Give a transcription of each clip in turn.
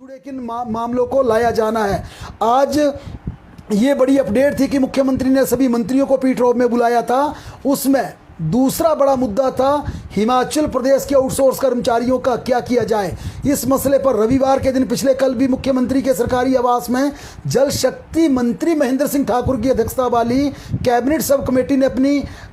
जुड़े किन मामलों को लाया जाना है। आज ये बड़ी अपडेट थी कि मुख्यमंत्री ने सभी मंत्रियों को पीठ रोक में बुलाया था। उसमें दूसरा बड़ा मुद्दा था हिमाचल प्रदेश के आउटसोर्स कर्मचारियों का क्या किया जाए। इस मसले पर रविवार के दिन पिछले कल भी मुख्यमंत्री के सरकारी आवास में जल शक्ति मंत्री महेंद्र सिंह ठाकुर की अध्यक्षता वाली कैबिनेट सब कमेटी ने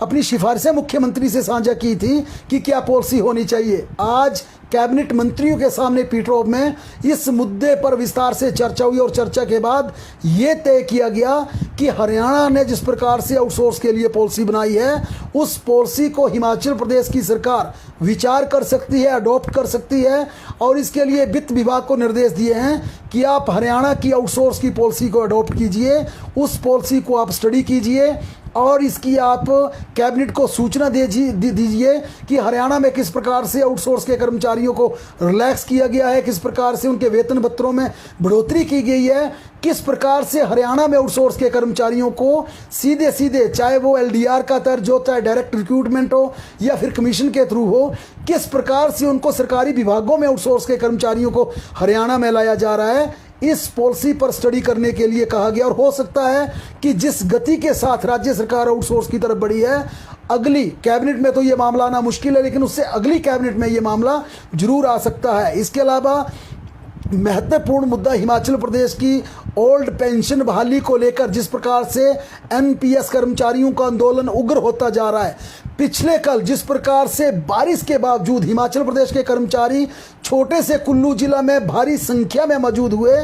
अपनी सिफारिशें मुख्यमंत्री से साझा की थी कि क्या पॉलिसी होनी चाहिए। आज कैबिनेट मंत्रियों के सामने पीठरोक में इस मुद्दे पर विस्तार से चर्चा हुई और चर्चा के बाद ये तय किया गया कि हरियाणा ने जिस प्रकार से आउटसोर्स के लिए पॉलिसी बनाई है उस पॉलिसी को हिमाचल प्रदेश की सरकार विचार कर सकती है, अडॉप्ट कर सकती है और इसके लिए वित्त विभाग को निर्देश दिए हैं कि आप हरियाणा की आउटसोर्स की पॉलिसी को अडॉप्ट कीजिए, उस पॉलिसी को आप स्टडी कीजिए और इसकी आप कैबिनेट को सूचना दीजिए कि हरियाणा में किस प्रकार से आउटसोर्स के कर्मचारियों को रिलैक्स किया गया है, किस प्रकार से उनके वेतन भत्तों में बढ़ोतरी की गई है, किस प्रकार से हरियाणा में आउटसोर्स के कर्मचारियों को सीधे सीधे चाहे वो एलडीआर का तर्ज हो, चाहे डायरेक्ट रिक्रूटमेंट हो या फिर कमीशन के थ्रू हो, किस प्रकार से उनको सरकारी विभागों में आउटसोर्स के कर्मचारियों को हरियाणा में लाया जा रहा है। इस पॉलिसी पर स्टडी करने के लिए कहा गया और हो सकता है कि जिस गति के साथ राज्य सरकार आउटसोर्स की तरफ बढ़ी है, अगली कैबिनेट में तो ये मामला आना मुश्किल है, लेकिन उससे अगली कैबिनेट में ये मामला जरूर आ सकता है। इसके अलावा महत्वपूर्ण मुद्दा हिमाचल प्रदेश की ओल्ड पेंशन बहाली को लेकर जिस प्रकार से एनपीएस कर्मचारियों का आंदोलन उग्र होता जा रहा है। पिछले कल जिस प्रकार से बारिश के बावजूद हिमाचल प्रदेश के कर्मचारी छोटे से कुल्लू जिला में भारी संख्या में मौजूद हुए,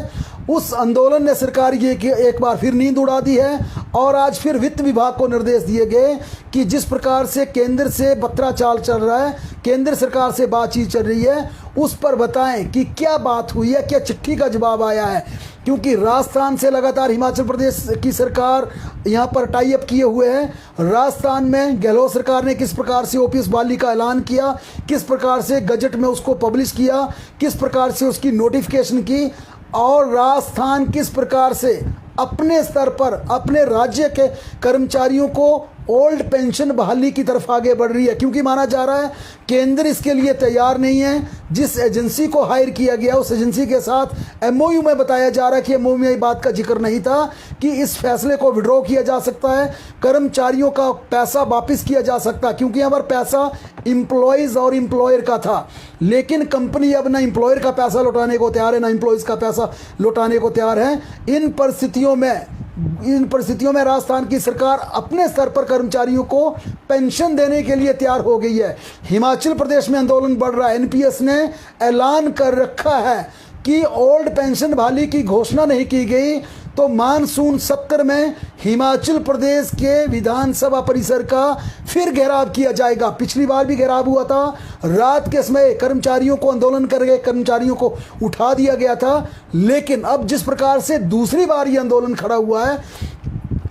उस आंदोलन ने सरकार ये एक बार फिर नींद उड़ा दी है और आज फिर वित्त विभाग को निर्देश दिए गए कि जिस प्रकार से केंद्र से पत्राचार चल रहा है, केंद्र सरकार से बातचीत चल रही है, उस पर बताएं कि क्या बात हुई है, क्या चिट्ठी का जवाब आया है। क्योंकि राजस्थान से लगातार हिमाचल प्रदेश की सरकार यहाँ पर टाई अप किए हुए है। राजस्थान में गहलोत सरकार ने किस प्रकार से ओपीएस बहाली का ऐलान किया, किस प्रकार से गजट में उसको पब्लिश किया, किस प्रकार से उसकी नोटिफिकेशन की और राजस्थान किस प्रकार से अपने स्तर पर अपने राज्य के कर्मचारियों को ओल्ड पेंशन बहाली की तरफ आगे बढ़ रही है। क्योंकि माना जा रहा है केंद्र इसके लिए तैयार नहीं है। जिस एजेंसी को हायर किया गया उस एजेंसी के साथ एमओयू में बताया जा रहा है कि एमओयू में बात का जिक्र नहीं था कि इस फैसले को विड्रॉ किया जा सकता है, कर्मचारियों का पैसा वापस किया जा सकता है। क्योंकि यहाँ पर पैसा एम्प्लॉयज़ और एम्प्लॉयर का था, लेकिन कंपनी अब ना एम्प्लॉयर का पैसा लौटाने को तैयार है ना एम्प्लॉयज़ का पैसा लौटाने को तैयार है। इन परिस्थितियों में राजस्थान की सरकार अपने स्तर पर कर्मचारियों को पेंशन देने के लिए तैयार हो गई है। हिमाचल प्रदेश में आंदोलन बढ़ रहा है। एनपीएस ने ऐलान कर रखा है कि ओल्ड पेंशन बहाली की घोषणा नहीं की गई तो मानसून सत्र में हिमाचल प्रदेश के विधानसभा परिसर का फिर घेराव किया जाएगा। पिछली बार भी घेराव हुआ था, रात के समय कर्मचारियों को आंदोलन कर गए, कर्मचारियों को उठा दिया गया था। लेकिन अब जिस प्रकार से दूसरी बार ये आंदोलन खड़ा हुआ है,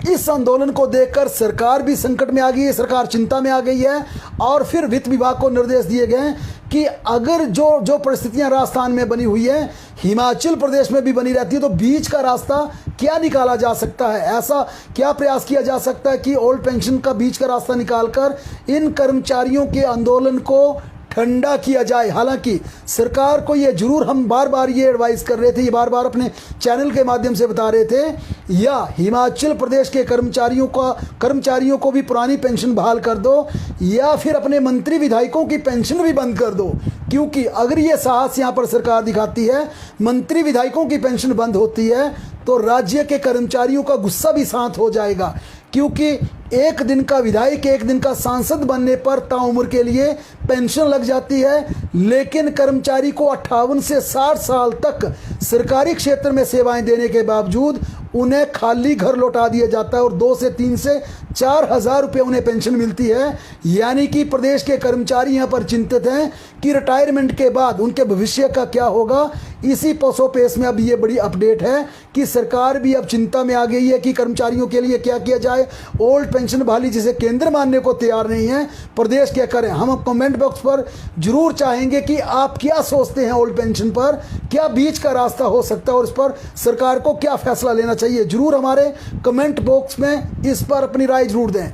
इस आंदोलन को देखकर सरकार भी संकट में आ गई है, सरकार चिंता में आ गई है और फिर वित्त विभाग को निर्देश दिए गए कि अगर जो परिस्थितियां राजस्थान में बनी हुई है हिमाचल प्रदेश में भी बनी रहती है तो बीच का रास्ता क्या निकाला जा सकता है, ऐसा क्या प्रयास किया जा सकता है कि ओल्ड पेंशन का बीच का रास्ता निकालकर इन कर्मचारियों के आंदोलन को ठंडा किया जाए। हालांकि सरकार को ये जरूर हम बार बार ये एडवाइस कर रहे थे, ये बार बार अपने चैनल के माध्यम से बता रहे थे, या हिमाचल प्रदेश के कर्मचारियों को भी पुरानी पेंशन बहाल कर दो या फिर अपने मंत्री विधायकों की पेंशन भी बंद कर दो। क्योंकि अगर ये साहस यहाँ पर सरकार दिखाती है, मंत्री विधायकों की पेंशन बंद होती है तो राज्य के कर्मचारियों का गुस्सा भी शांत हो जाएगा। क्योंकि एक दिन का विधायक, एक दिन का सांसद बनने पर ताउम्र के लिए पेंशन लग जाती है, लेकिन कर्मचारी को 58 से 60 साल तक सरकारी क्षेत्र में सेवाएं देने के बावजूद उन्हें खाली घर लौटा दिया जाता है और 2 से 3 से 4 हज़ार रुपये उन्हें पेंशन मिलती है। यानी कि प्रदेश के कर्मचारी यहाँ पर चिंतित हैं कि रिटायरमेंट के बाद उनके भविष्य का क्या होगा। इसी पसोपेश में अब ये बड़ी अपडेट है कि सरकार भी अब चिंता में आ गई है कि कर्मचारियों के लिए क्या किया जाए। ओल्ड पेंशन बहाली जिसे केंद्र मानने को तैयार नहीं है, प्रदेश क्या करें। हम कमेंट बॉक्स पर जरूर चाहेंगे कि आप क्या सोचते हैं ओल्ड पेंशन पर, क्या बीच का रास्ता हो सकता है और इस पर सरकार को क्या फैसला लेना चाहिए। जरूर हमारे कमेंट बॉक्स में इस पर अपनी राय जरूर दें।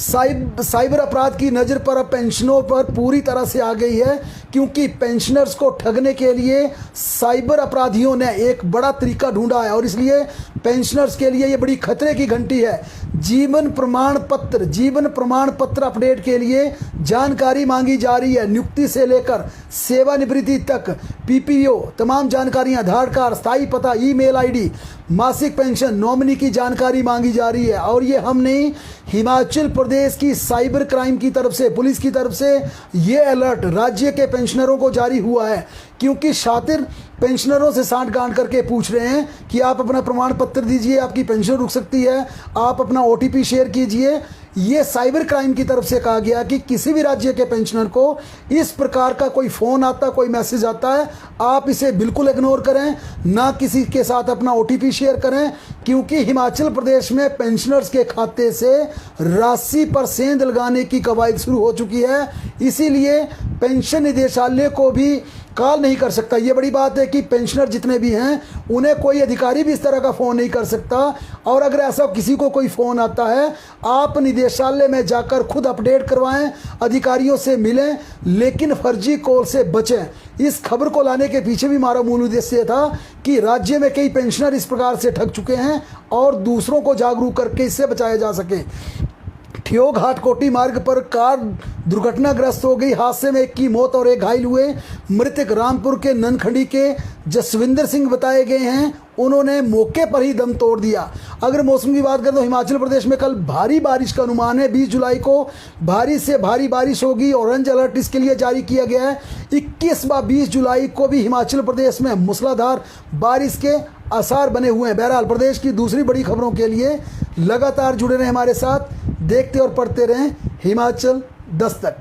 साइबर अपराध की नज़र पर अब पेंशनों पर पूरी तरह से आ गई है क्योंकि पेंशनर्स को ठगने के लिए साइबर अपराधियों ने एक बड़ा तरीका ढूंढा है और इसलिए पेंशनर्स के लिए ये बड़ी खतरे की घंटी है। जीवन प्रमाण पत्र अपडेट के लिए जानकारी मांगी जा रही है। नियुक्ति से लेकर सेवानिवृत्ति तक पीपीओ तमाम जानकारियां, आधार कार्ड, स्थायी पता, ईमेल आईडी, मासिक पेंशन, नॉमिनी की जानकारी मांगी जा रही है। और ये हम नहीं, हिमाचल प्रदेश की साइबर क्राइम की तरफ से, पुलिस की तरफ से ये अलर्ट राज्य के पेंशनरों को जारी हुआ है, क्योंकि शातिर पेंशनरों से सांठ-गांठ करके पूछ रहे हैं कि आप अपना प्रमाण पत्र दीजिए, आपकी पेंशन रुक सकती है, आप अपना ओटीपी शेयर कीजिए। ये साइबर क्राइम की तरफ से कहा गया कि किसी भी राज्य के पेंशनर को इस प्रकार का कोई फ़ोन आता, कोई मैसेज आता है, आप इसे बिल्कुल इग्नोर करें, ना किसी के साथ अपना ओटीपी शेयर करें, क्योंकि हिमाचल प्रदेश में पेंशनर्स के खाते से राशि पर सेंध लगाने की कवायद शुरू हो चुकी है। इसीलिए पेंशन निदेशालय को भी कॉल नहीं कर सकता। ये बड़ी बात है कि पेंशनर जितने भी हैं उन्हें कोई अधिकारी भी इस तरह का फ़ोन नहीं कर सकता। और अगर ऐसा किसी को कोई फ़ोन आता है, आप निदेशालय में जाकर खुद अपडेट करवाएं, अधिकारियों से मिलें, लेकिन फर्जी कॉल से बचें। इस खबर को लाने के पीछे भी हमारा मूल उद्देश्य था कि राज्य में कई पेंशनर इस प्रकार से ठग चुके हैं और दूसरों को जागरूक करके इससे बचाया जा सके। ठियोग हाटकोटी मार्ग पर कार दुर्घटनाग्रस्त हो गई। हादसे में एक की मौत और एक घायल हुए। मृतक रामपुर के ननखड़ी के जसविंदर सिंह बताए गए हैं। उन्होंने मौके पर ही दम तोड़ दिया। अगर मौसम की बात करें तो हिमाचल प्रदेश में कल भारी बारिश का अनुमान है। 20 जुलाई को भारी से भारी बारिश होगी। ऑरेंज अलर्ट इसके लिए जारी किया गया है। 21 व 20 जुलाई को भी हिमाचल प्रदेश में मूसलाधार बारिश के आसार बने हुए हैं। बहरहाल प्रदेश की दूसरी बड़ी खबरों के लिए लगातार जुड़े रहें हमारे साथ, देखते और पढ़ते रहें हिमाचल दस्तक।